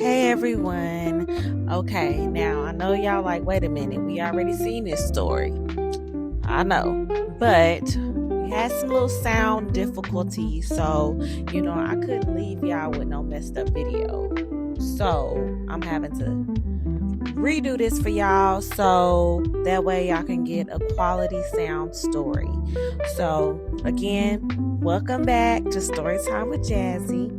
Hey everyone. Okay, now I know y'all like, wait a minute, we already seen this story. I know, but we had some little sound difficulties, so I couldn't leave y'all with no messed up video. So I'm having to redo this for y'all so that way y'all can get a quality sound story. So again, welcome back to Storytime with Jazzy.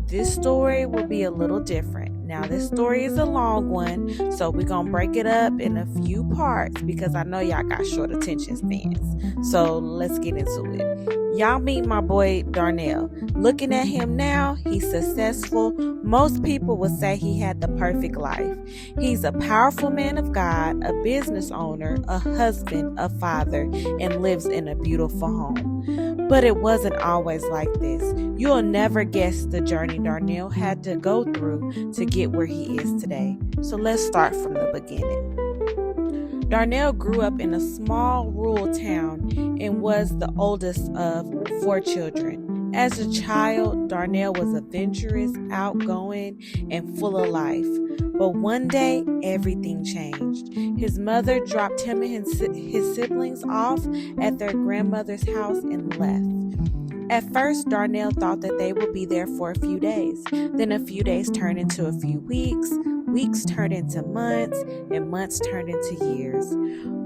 This story will be a little different. Now, this story is a long one, so we're going to break it up in a few parts because I know y'all got short attention spans. So let's get into it. Y'all meet my boy Darnell. Looking at him now, he's successful. Most people would say he had the perfect life. He's a powerful man of God, a business owner, a husband, a father, and lives in a beautiful home. But it wasn't always like this. You'll never guess the journey Darnell had to go through to get where he is today. So let's start from the beginning. Darnell grew up in a small rural town and was the oldest of 4 children. As a child, Darnell was adventurous, outgoing, and full of life. But one day, everything changed. His mother dropped him and his siblings off at their grandmother's house and left. At first, Darnell thought that they would be there for a few days. Then a few days turned into a few weeks, weeks turned into months, and months turned into years.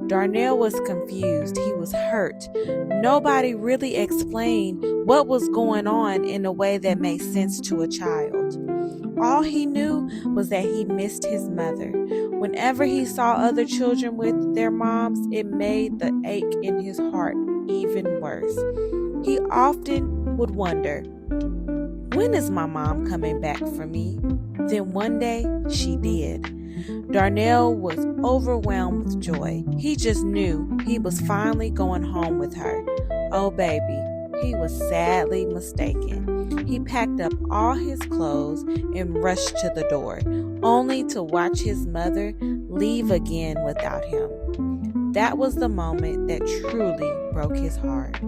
Darnell was confused. He was hurt. Nobody really explained what was going on in a way that made sense to a child. All he knew was that he missed his mother. Whenever he saw other children with their moms, it made the ache in his heart even worse. He often would wonder, when is my mom coming back for me? Then one day, she did. Darnell was overwhelmed with joy. He just knew he was finally going home with her. Oh baby, he was sadly mistaken. He packed up all his clothes and rushed to the door, only to watch his mother leave again without him. That was the moment that truly broke his heart.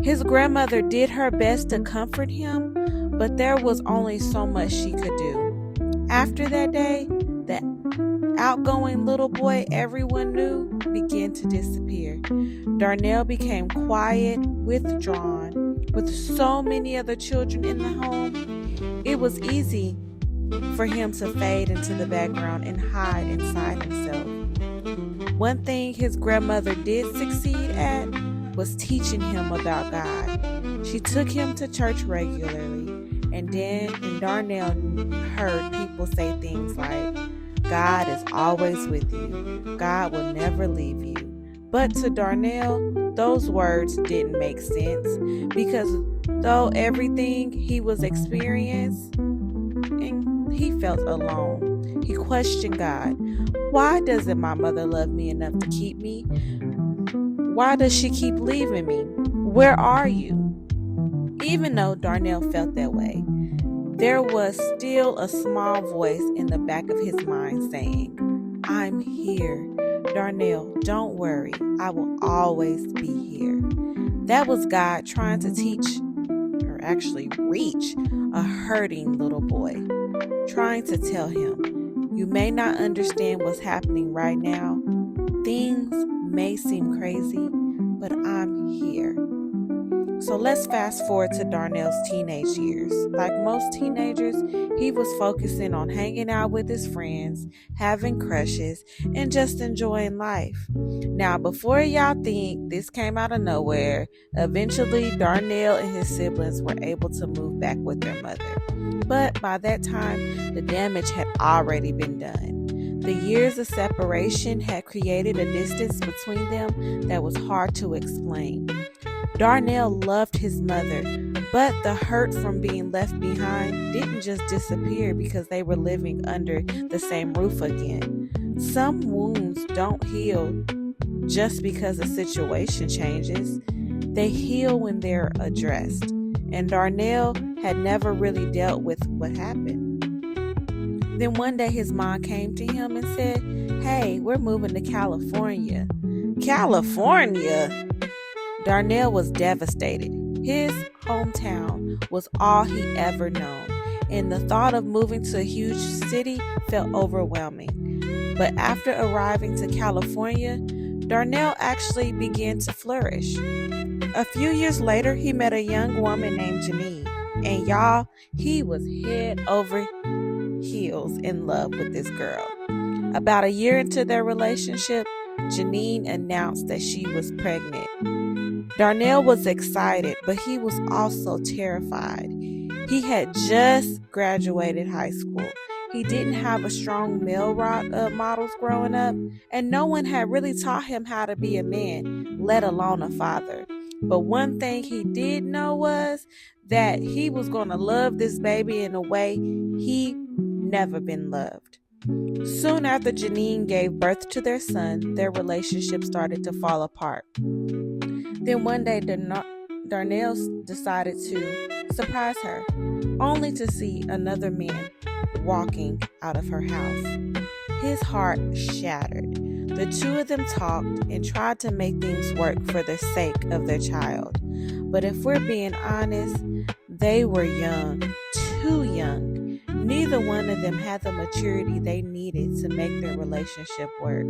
His grandmother did her best to comfort him, but there was only so much she could do. After that day, the outgoing little boy everyone knew began to disappear. Darnell became quiet, withdrawn. With so many other children in the home, it was easy for him to fade into the background and hide inside himself. One thing his grandmother did succeed at was teaching him about God. She took him to church regularly, and Darnell heard people say things like, God is always with you. God will never leave you. But to Darnell, those words didn't make sense because though everything he was experiencing, he felt alone. He questioned God. Why doesn't my mother love me enough to keep me? Why does she keep leaving me? Where are you? Even though Darnell felt that way, there was still a small voice in the back of his mind saying, I'm here. Darnell, don't worry. I will always be here. That was God trying to teach, or actually reach, a hurting little boy, trying to tell him, you may not understand what's happening right now. Things may seem crazy, but I'm here. So let's fast forward to Darnell's teenage years. Like most teenagers, he was focusing on hanging out with his friends, having crushes, and just enjoying life. Now, before y'all think this came out of nowhere, eventually Darnell and his siblings were able to move back with their mother. But by that time, the damage had already been done. The years of separation had created a distance between them that was hard to explain. Darnell loved his mother, but the hurt from being left behind didn't just disappear because they were living under the same roof again. Some wounds don't heal just because a situation changes. They heal when they're addressed. And Darnell had never really dealt with what happened. Then one day his mom came to him and said, hey, we're moving to California. California? Darnell was devastated. His hometown was all he ever known, and the thought of moving to a huge city felt overwhelming. But after arriving to California, Darnell actually began to flourish. A few years later, he met a young woman named Janine, and y'all, he was head over heels in love with this girl. About a year into their relationship, Janine announced that she was pregnant. Darnell was excited, but he was also terrified. He had just graduated high school. He didn't have a strong male models growing up, and no one had really taught him how to be a man, let alone a father. But one thing he did know was that he was going to love this baby in a way he never been loved. Soon after Janine gave birth to their son, their relationship started to fall apart. Then one day, Darnell decided to surprise her, only to see another man walking out of her house. His heart shattered. The two of them talked and tried to make things work for the sake of their child. But if we're being honest, they were young, too young. Neither one of them had the maturity they needed to make their relationship work.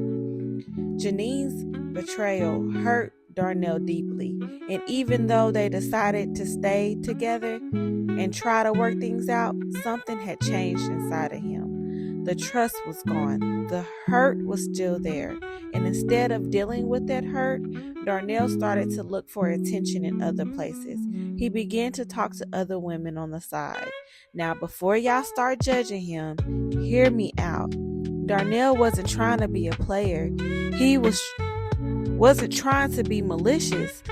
Janine's betrayal hurt Darnell deeply, and even though they decided to stay together and try to work things out, something had changed inside of him. The trust was gone. The hurt was still there. And instead of dealing with that hurt, Darnell started to look for attention in other places. He began to talk to other women on the side. Now, before y'all start judging him, hear me out. Darnell wasn't trying to be a player. He wasn't trying to be malicious.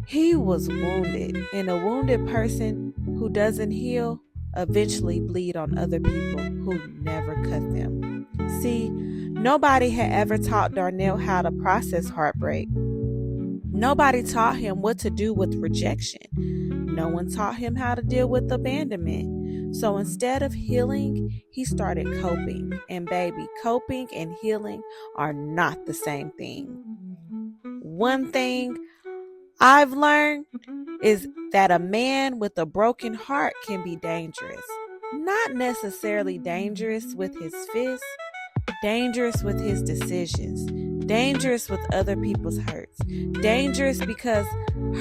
He was wounded, and a wounded person who doesn't heal eventually bleed on other people who never cut them. See, nobody had ever taught Darnell how to process heartbreak. Nobody taught him what to do with rejection. No one taught him how to deal with abandonment. So instead of healing, he started coping. And baby, coping and healing are not the same thing. One thing I've learned is that a man with a broken heart can be dangerous. Not necessarily dangerous with his fists, dangerous with his decisions, dangerous with other people's hurts, dangerous because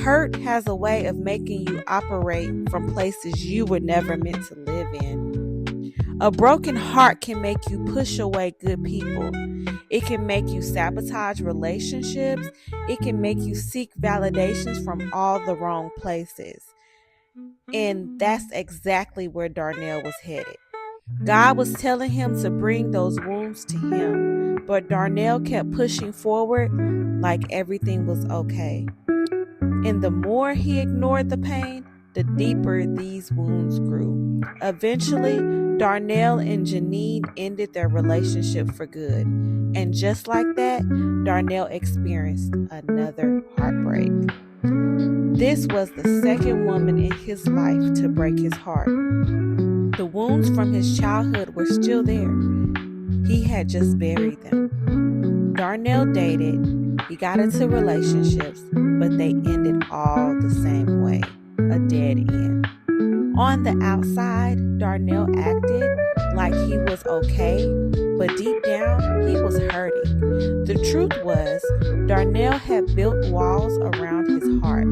hurt has a way of making you operate from places you were never meant to live in. A broken heart can make you push away good people. It can make you sabotage relationships. It can make you seek validations from all the wrong places. And that's exactly where Darnell was headed. God was telling him to bring those wounds to him, but Darnell kept pushing forward like everything was okay. And the more he ignored the pain, the deeper these wounds grew. Eventually, Darnell and Janine ended their relationship for good. And just like that, Darnell experienced another heartbreak. This was the second woman in his life to break his heart. The wounds from his childhood were still there. He had just buried them. Darnell dated, he got into relationships, but they ended all the same way, a dead end. On the outside, Darnell acted like he was okay, but deep down, he was hurting. The truth was, Darnell had built walls around his heart.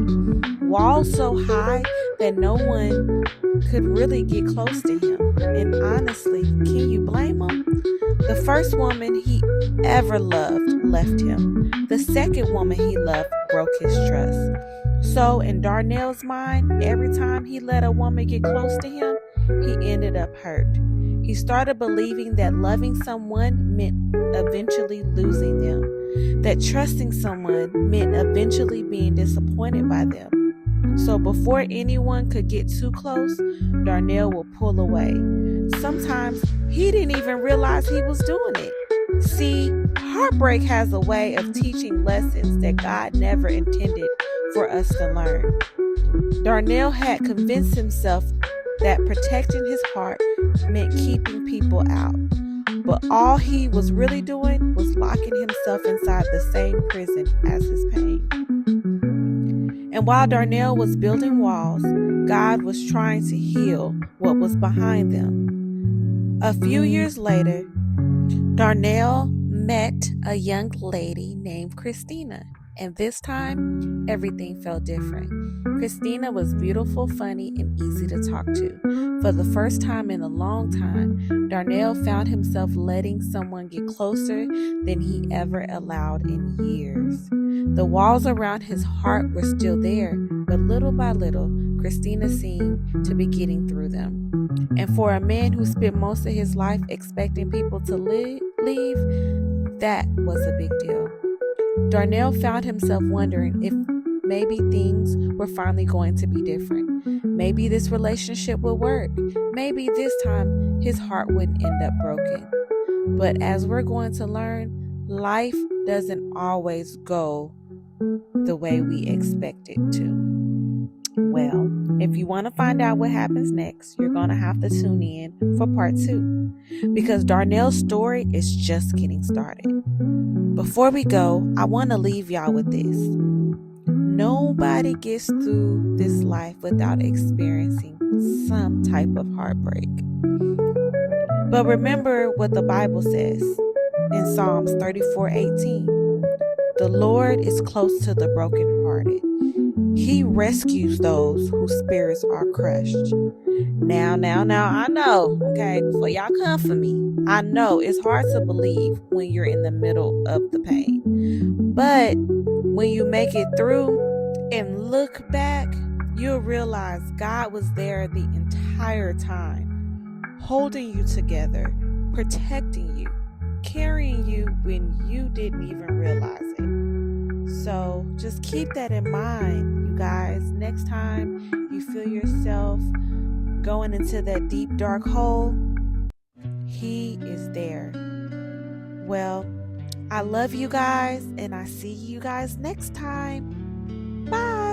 Walls so high that no one could really get close to him. And honestly, can you blame him? The first woman he ever loved left him. The second woman he loved broke his trust. So in Darnell's mind, every time he let a woman get close to him, he ended up hurt. He started believing that loving someone meant eventually losing them, that trusting someone meant eventually being disappointed by them. So before anyone could get too close, Darnell would pull away. Sometimes he didn't even realize he was doing it. See, heartbreak has a way of teaching lessons that God never intended for us to learn. Darnell had convinced himself that protecting his heart meant keeping people out. But all he was really doing was locking himself inside the same prison as his pain. And while Darnell was building walls, God was trying to heal what was behind them. A few years later, Darnell met a young lady named Christina, and this time everything felt different. Christina was beautiful, funny, and easy to talk to. For the first time in a long time, Darnell found himself letting someone get closer than he ever allowed in years. The walls around his heart were still there, but little by little, Christina seemed to be getting through them. And for a man who spent most of his life expecting people to leave, that was a big deal. Darnell found himself wondering if maybe things were finally going to be different. Maybe this relationship would work. Maybe this time his heart wouldn't end up broken. But as we're going to learn, life doesn't always go the way we expect it to. Well, if you want to find out what happens next, you're going to have to tune in for part 2, because Darnell's story is just getting started. Before we go, I want to leave y'all with this. Nobody gets through this life without experiencing some type of heartbreak. But remember what the Bible says in Psalms 34:18. The Lord is close to the brokenhearted. He rescues those whose spirits are crushed. Now, I know, okay, before y'all come for me, I know it's hard to believe when you're in the middle of the pain. But when you make it through and look back, you'll realize God was there the entire time, holding you together, protecting you, carrying you when you didn't even realize it. So just keep that in mind, you guys. Next time you feel yourself going into that deep, dark hole, He is there. Well, I love you guys, and I see you guys next time. Bye.